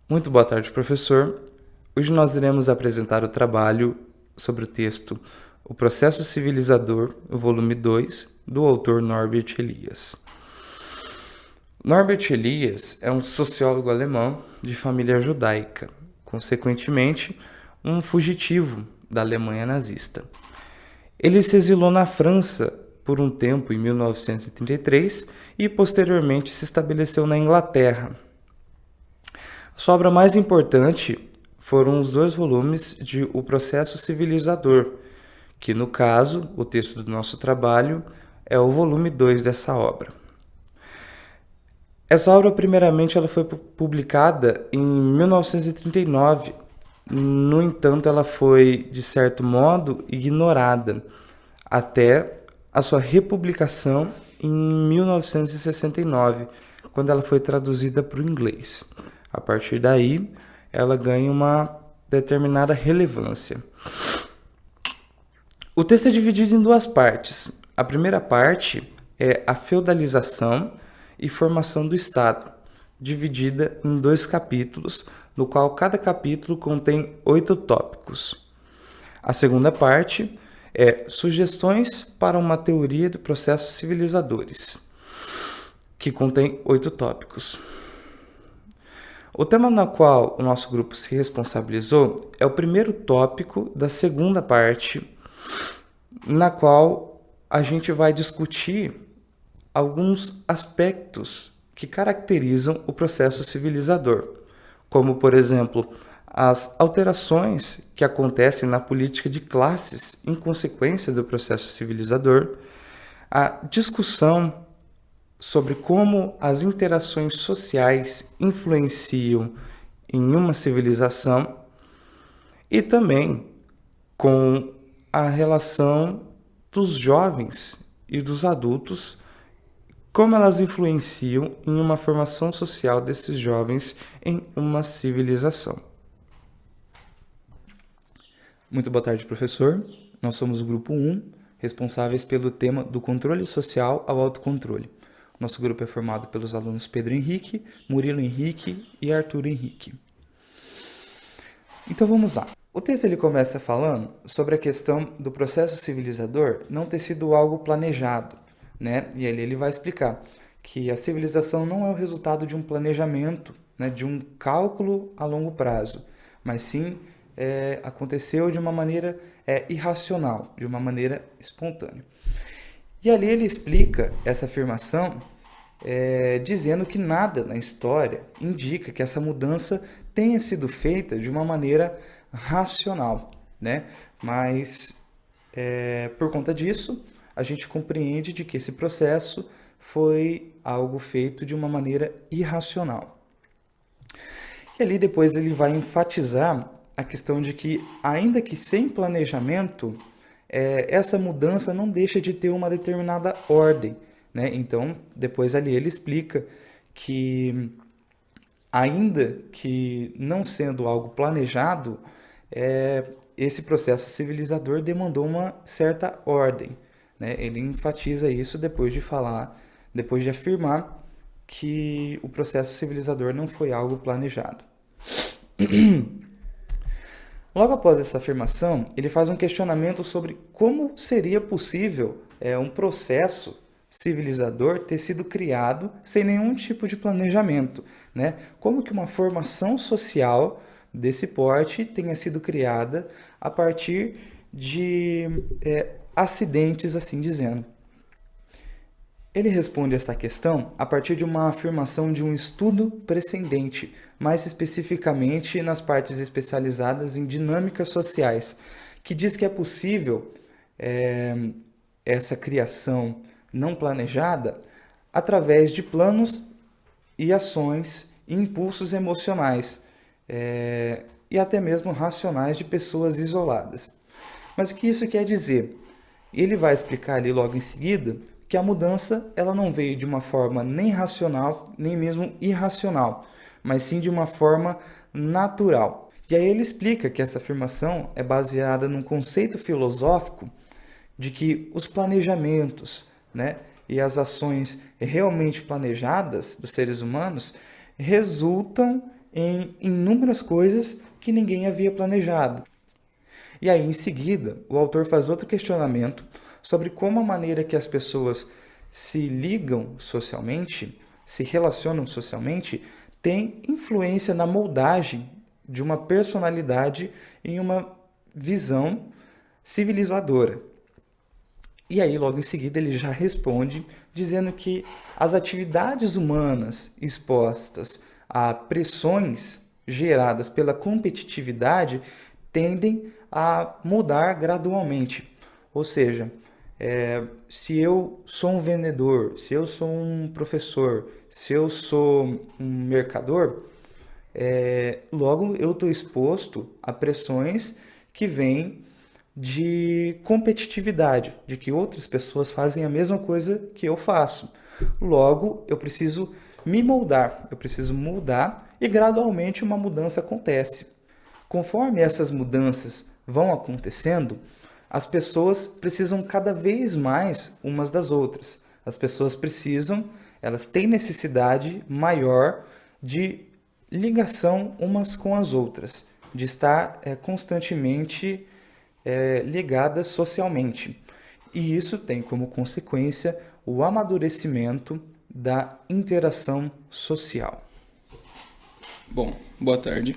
Muito boa tarde, professor. Hoje nós iremos apresentar o trabalho sobre o texto O Processo Civilizador, volume 2, do autor Norbert Elias. Norbert Elias é um sociólogo alemão de família judaica, consequentemente, um fugitivo da Alemanha nazista. Ele se exilou na França por um tempo em 1933 e posteriormente se estabeleceu na Inglaterra. A sua obra mais importante foram os 2 volumes de O Processo Civilizador, que no caso, o texto do nosso trabalho, é o volume 2 dessa obra. Essa obra, primeiramente, ela foi publicada em 1939. No entanto, ela foi, de certo modo, ignorada até a sua republicação em 1969, quando ela foi traduzida para o inglês. A partir daí, ela ganha uma determinada relevância. O texto é dividido em 2 partes. A primeira parte é a feudalização e formação do Estado, dividida em 2 capítulos, no qual cada capítulo contém 8 tópicos. A segunda parte é sugestões para uma teoria de processos civilizadores, que contém 8 tópicos. O tema no qual o nosso grupo se responsabilizou é o primeiro tópico da segunda parte, na qual a gente vai discutir alguns aspectos que caracterizam o processo civilizador, como, por exemplo, as alterações que acontecem na política de classes em consequência do processo civilizador, a discussão sobre como as interações sociais influenciam em uma civilização e também com a relação dos jovens e dos adultos, como elas influenciam em uma formação social desses jovens em uma civilização. Muito boa tarde, professor. Nós somos o grupo 1, responsáveis pelo tema do controle social ao autocontrole. Nosso grupo é formado pelos alunos Pedro Henrique, Murilo Henrique e Arthur Henrique. Então vamos lá. O texto ele começa falando sobre a questão do processo civilizador não ter sido algo planejado, né? E ali ele vai explicar que a civilização não é o resultado de um planejamento, né, de um cálculo a longo prazo, mas sim aconteceu de uma maneira irracional, de uma maneira espontânea. E ali ele explica essa afirmação dizendo que nada na história indica que essa mudança tenha sido feita de uma maneira racional, né? Mas por conta disso, a gente compreende de que esse processo foi algo feito de uma maneira irracional. E ali depois ele vai enfatizar a questão de que, ainda que sem planejamento, essa mudança não deixa de ter uma determinada ordem, né? Então, depois ali ele explica que, ainda que não sendo algo planejado, esse processo civilizador demandou uma certa ordem, né? Ele enfatiza isso depois de afirmar que o processo civilizador não foi algo planejado. Logo após essa afirmação, ele faz um questionamento sobre como seria possível um processo civilizador ter sido criado sem nenhum tipo de planejamento, né? Como que uma formação social desse porte tenha sido criada a partir de acidentes, assim dizendo. Ele responde essa questão a partir de uma afirmação de um estudo precedente, mais especificamente nas partes especializadas em dinâmicas sociais, que diz que é possível essa criação não planejada através de planos e ações e impulsos emocionais e até mesmo racionais de pessoas isoladas. Mas o que isso quer dizer? Ele vai explicar ali logo em seguida que a mudança ela não veio de uma forma nem racional, nem mesmo irracional, mas sim de uma forma natural. E aí ele explica que essa afirmação é baseada num conceito filosófico de que os planejamentos, né, e as ações realmente planejadas dos seres humanos resultam em inúmeras coisas que ninguém havia planejado. E aí, em seguida, o autor faz outro questionamento sobre como a maneira que as pessoas se ligam socialmente, se relacionam socialmente, tem influência na moldagem de uma personalidade em uma visão civilizadora. E aí, logo em seguida, ele já responde dizendo que as atividades humanas expostas a pressões geradas pela competitividade tendem a mudar gradualmente. Ou seja, se eu sou um vendedor, se eu sou um professor, se eu sou um mercador, logo eu estou exposto a pressões que vêm de competitividade, de que outras pessoas fazem a mesma coisa que eu faço. Logo, eu preciso me moldar, eu preciso mudar e gradualmente uma mudança acontece. Conforme essas mudanças vão acontecendo, as pessoas precisam cada vez mais umas das outras. As pessoas elas têm necessidade maior de ligação umas com as outras, de estar constantemente ligadas socialmente. E isso tem como consequência o amadurecimento da interação social. Bom, boa tarde.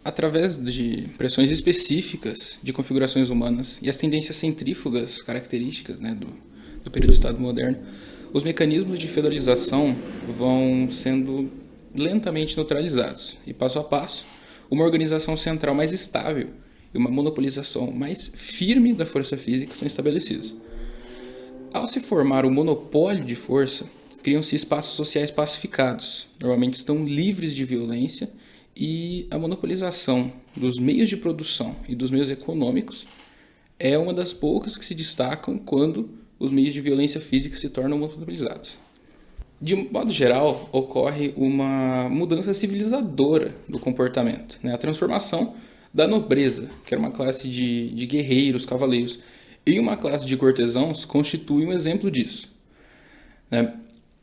Através de pressões específicas de configurações humanas e as tendências centrífugas características, né, do período do Estado moderno, os mecanismos de feudalização vão sendo lentamente neutralizados e, passo a passo, uma organização central mais estável e uma monopolização mais firme da força física são estabelecidos. Ao se formar o monopólio de força, criam-se espaços sociais pacificados, normalmente estão livres de violência, e a monopolização dos meios de produção e dos meios econômicos é uma das poucas que se destacam quando os meios de violência física se tornam monopolizados. De modo geral, ocorre uma mudança civilizadora do comportamento, né? A transformação da nobreza, que era uma classe de guerreiros, cavaleiros, em uma classe de cortesãos constitui um exemplo disso, né?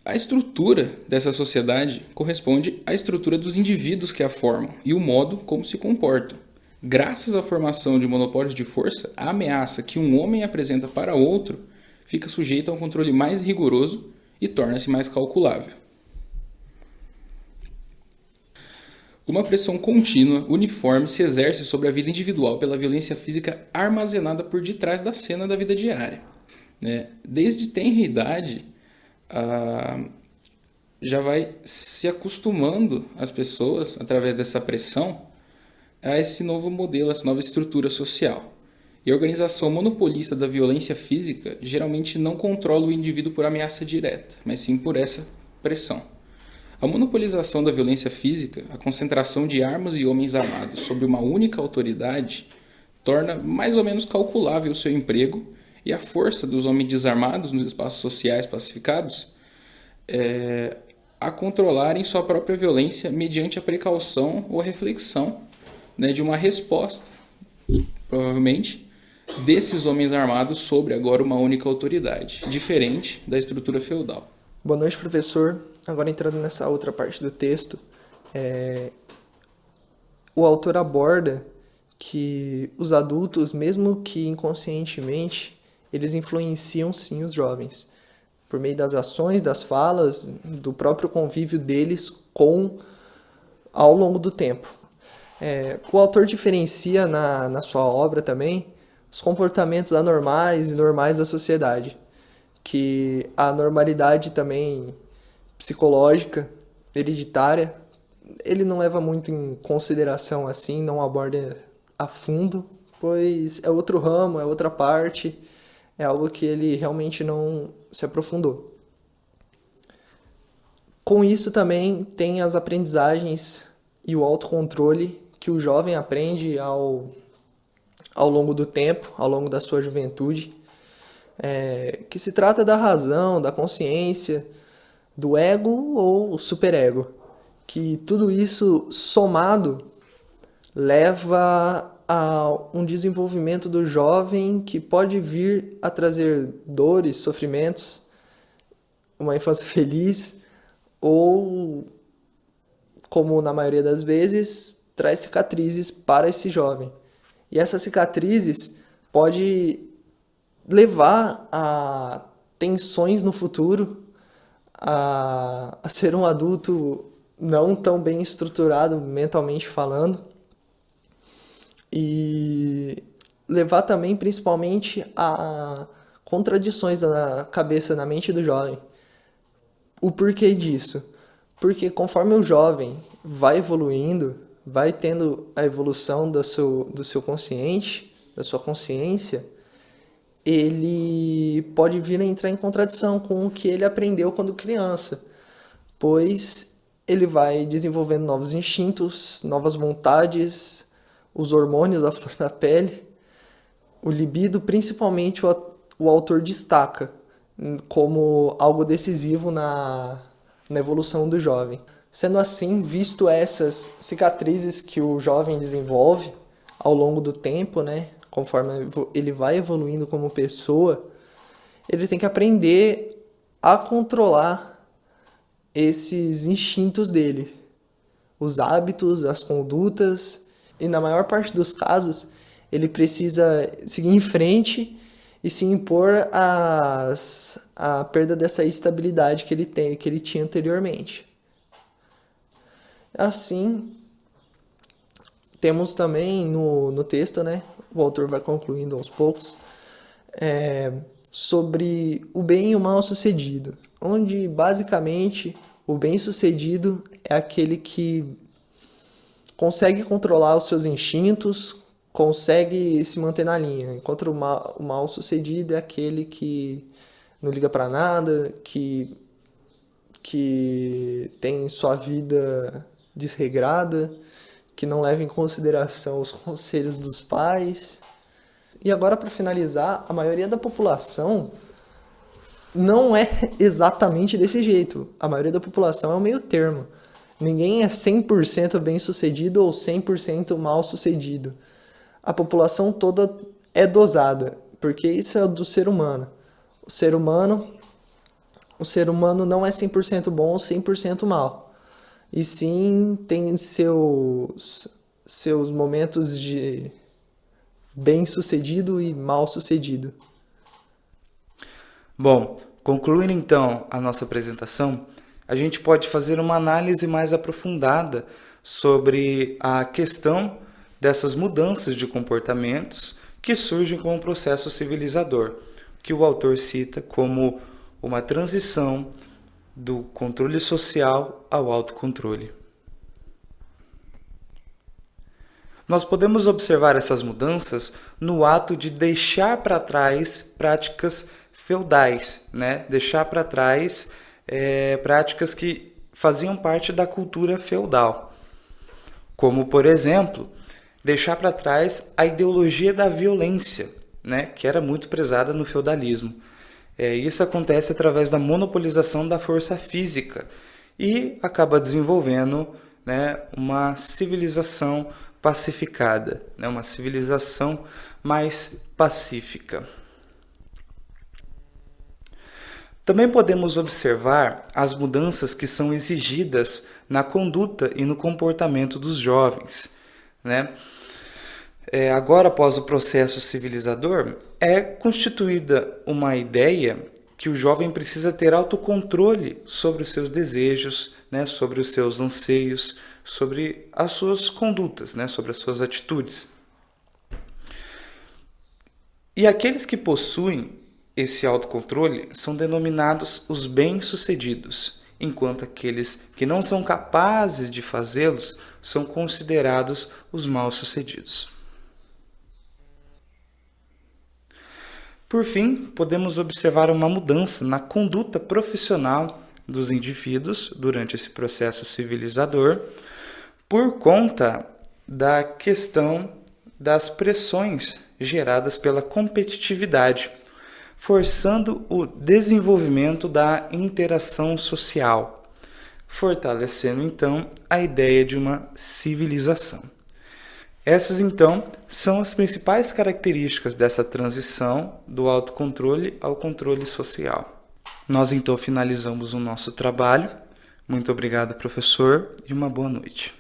A estrutura dessa sociedade corresponde à estrutura dos indivíduos que a formam e o modo como se comportam. Graças à formação de monopólios de força, a ameaça que um homem apresenta para outro fica sujeita a um controle mais rigoroso e torna-se mais calculável. Uma pressão contínua, uniforme, se exerce sobre a vida individual pela violência física armazenada por detrás da cena da vida diária. Desde tenra idade, já vai se acostumando as pessoas, através dessa pressão, a esse novo modelo, essa nova estrutura social. E a organização monopolista da violência física geralmente não controla o indivíduo por ameaça direta, mas sim por essa pressão. A monopolização da violência física, a concentração de armas e homens armados sobre uma única autoridade, torna mais ou menos calculável o seu emprego e a força dos homens desarmados nos espaços sociais pacificados a controlarem sua própria violência mediante a precaução ou a reflexão, né, de uma resposta, provavelmente, desses homens armados sobre agora uma única autoridade, diferente da estrutura feudal. Boa noite, professor. Agora entrando nessa outra parte do texto, o autor aborda que os adultos, mesmo que inconscientemente, eles influenciam sim os jovens, por meio das ações, das falas, do próprio convívio deles ao longo do tempo. O autor diferencia na sua obra também os comportamentos anormais e normais da sociedade, que a normalidade também psicológica, hereditária, ele não leva muito em consideração assim, não aborda a fundo, pois é outro ramo, é outra parte, é algo que ele realmente não se aprofundou. Com isso também tem as aprendizagens e o autocontrole que o jovem aprende ao longo do tempo, ao longo da sua juventude, que se trata da razão, da consciência, do ego ou superego, que tudo isso somado leva a um desenvolvimento do jovem que pode vir a trazer dores, sofrimentos, uma infância feliz ou como na maioria das vezes, traz cicatrizes para esse jovem. E essas cicatrizes pode levar a tensões no futuro, a ser um adulto não tão bem estruturado mentalmente falando, e levar também principalmente a contradições na cabeça, na mente do jovem. O porquê disso? Porque conforme o jovem vai evoluindo, vai tendo a evolução do seu consciente, da sua consciência, ele pode vir a entrar em contradição com o que ele aprendeu quando criança, pois ele vai desenvolvendo novos instintos, novas vontades, os hormônios à flor da pele, o libido, principalmente o autor destaca como algo decisivo na evolução do jovem. Sendo assim, visto essas cicatrizes que o jovem desenvolve ao longo do tempo, né, conforme ele vai evoluindo como pessoa, ele tem que aprender a controlar esses instintos dele, os hábitos, as condutas, e na maior parte dos casos, ele precisa seguir em frente e se impor a perda dessa estabilidade que ele tinha anteriormente. Assim, temos também no texto, né, o autor vai concluindo aos poucos, sobre o bem e o mal sucedido, onde basicamente o bem sucedido é aquele que consegue controlar os seus instintos, consegue se manter na linha, enquanto o mal sucedido é aquele que não liga para nada, que tem sua vida desregrada, que não leva em consideração os conselhos dos pais. E agora, para finalizar, a maioria da população não é exatamente desse jeito. A maioria da população é o meio termo. Ninguém é 100% bem-sucedido ou 100% mal-sucedido. A população toda é dosada, porque isso é do ser humano. O ser humano não é 100% bom ou 100% mal. E sim, tem seus momentos de bem-sucedido e mal-sucedido. Bom, concluindo então a nossa apresentação, a gente pode fazer uma análise mais aprofundada sobre a questão dessas mudanças de comportamentos que surgem com o processo civilizador, que o autor cita como uma transição do controle social ao autocontrole. Nós podemos observar essas mudanças no ato de deixar para trás práticas feudais, né? Deixar para trás práticas que faziam parte da cultura feudal. Como, por exemplo, deixar para trás a ideologia da violência, né? Que era muito prezada no feudalismo. Isso acontece através da monopolização da força física e acaba desenvolvendo, né, uma civilização pacificada, né, uma civilização mais pacífica. Também podemos observar as mudanças que são exigidas na conduta e no comportamento dos jovens, né? Agora, após o processo civilizador, é constituída uma ideia que o jovem precisa ter autocontrole sobre os seus desejos, né, sobre os seus anseios, sobre as suas condutas, né, sobre as suas atitudes. E aqueles que possuem esse autocontrole são denominados os bem-sucedidos, enquanto aqueles que não são capazes de fazê-los são considerados os mal-sucedidos. Por fim, podemos observar uma mudança na conduta profissional dos indivíduos durante esse processo civilizador, por conta da questão das pressões geradas pela competitividade, forçando o desenvolvimento da interação social, fortalecendo então a ideia de uma civilização. Essas, então, são as principais características dessa transição do autocontrole ao controle social. Nós, então, finalizamos o nosso trabalho. Muito obrigado, professor, e uma boa noite.